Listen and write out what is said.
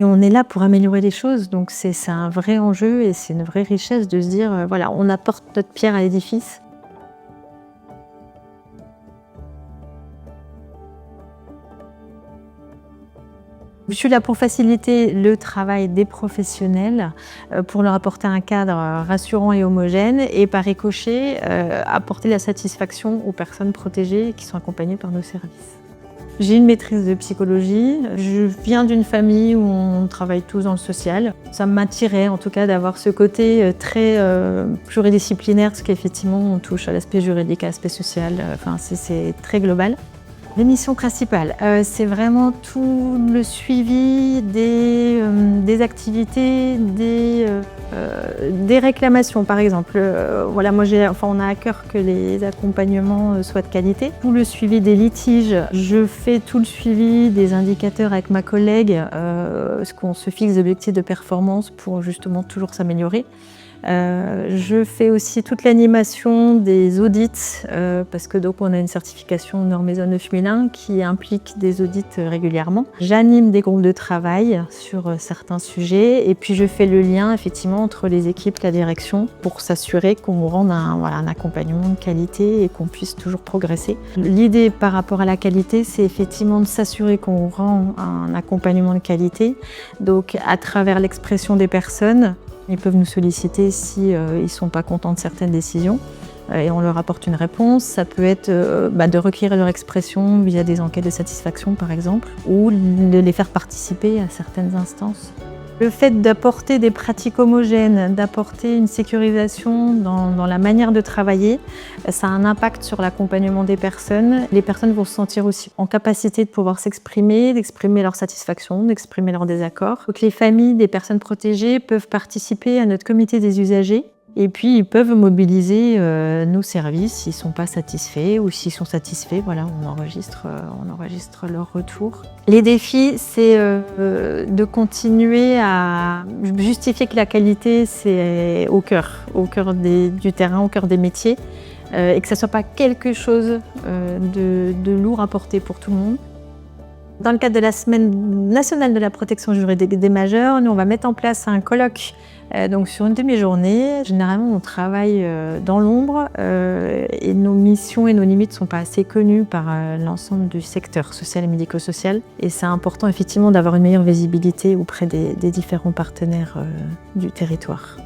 Et on est là pour améliorer les choses, donc c'est un vrai enjeu et c'est une vraie richesse de se dire, voilà, on apporte notre pierre à l'édifice. Je suis là pour faciliter le travail des professionnels, pour leur apporter un cadre, rassurant et homogène et par ricochet, apporter la satisfaction aux personnes protégées qui sont accompagnées par nos services. J'ai une maîtrise de psychologie. Je viens d'une famille où on travaille tous dans le social. Ça m'attirait en tout cas d'avoir ce côté très pluridisciplinaire, parce qu'effectivement on touche à l'aspect juridique, à l'aspect social, enfin c'est très global. Les missions principales, c'est vraiment tout le suivi des activités, des réclamations par exemple. Voilà, on a à cœur que les accompagnements soient de qualité. Tout le suivi des litiges, je fais tout le suivi des indicateurs avec ma collègue, parce qu'on se fixe des objectifs de performance pour justement toujours s'améliorer. Je fais aussi toute l'animation des audits, parce que donc on a une certification norme ISO 9001 qui implique des audits régulièrement. J'anime des groupes de travail sur certains sujets et puis je fais le lien effectivement entre les équipes, la direction, pour s'assurer qu'on rende un accompagnement de qualité et qu'on puisse toujours progresser. L'idée par rapport à la qualité, c'est effectivement de s'assurer qu'on rend un accompagnement de qualité, donc à travers l'expression des personnes. Ils peuvent nous solliciter si ils ne sont pas contents de certaines décisions et on leur apporte une réponse. Ça peut être de recueillir leur expression via des enquêtes de satisfaction par exemple, ou de les faire participer à certaines instances. Le fait d'apporter des pratiques homogènes, d'apporter une sécurisation dans la manière de travailler, ça a un impact sur l'accompagnement des personnes. Les personnes vont se sentir aussi en capacité de pouvoir s'exprimer, d'exprimer leur satisfaction, d'exprimer leur désaccord. Donc les familles des personnes protégées peuvent participer à notre comité des usagers. Et puis, ils peuvent mobiliser nos services s'ils ne sont pas satisfaits ou s'ils sont satisfaits. Voilà, on enregistre leur retour. Les défis, c'est de continuer à justifier que la qualité, c'est au cœur du terrain, au cœur des métiers, et que ça ne soit pas quelque chose de lourd à porter pour tout le monde. Dans le cadre de la Semaine nationale de la protection juridique des majeurs, nous, on va mettre en place un colloque donc sur une demi-journée. Généralement, on travaille dans l'ombre et nos missions et nos limites ne sont pas assez connues par l'ensemble du secteur social et médico-social. Et c'est important effectivement d'avoir une meilleure visibilité auprès des différents partenaires du territoire.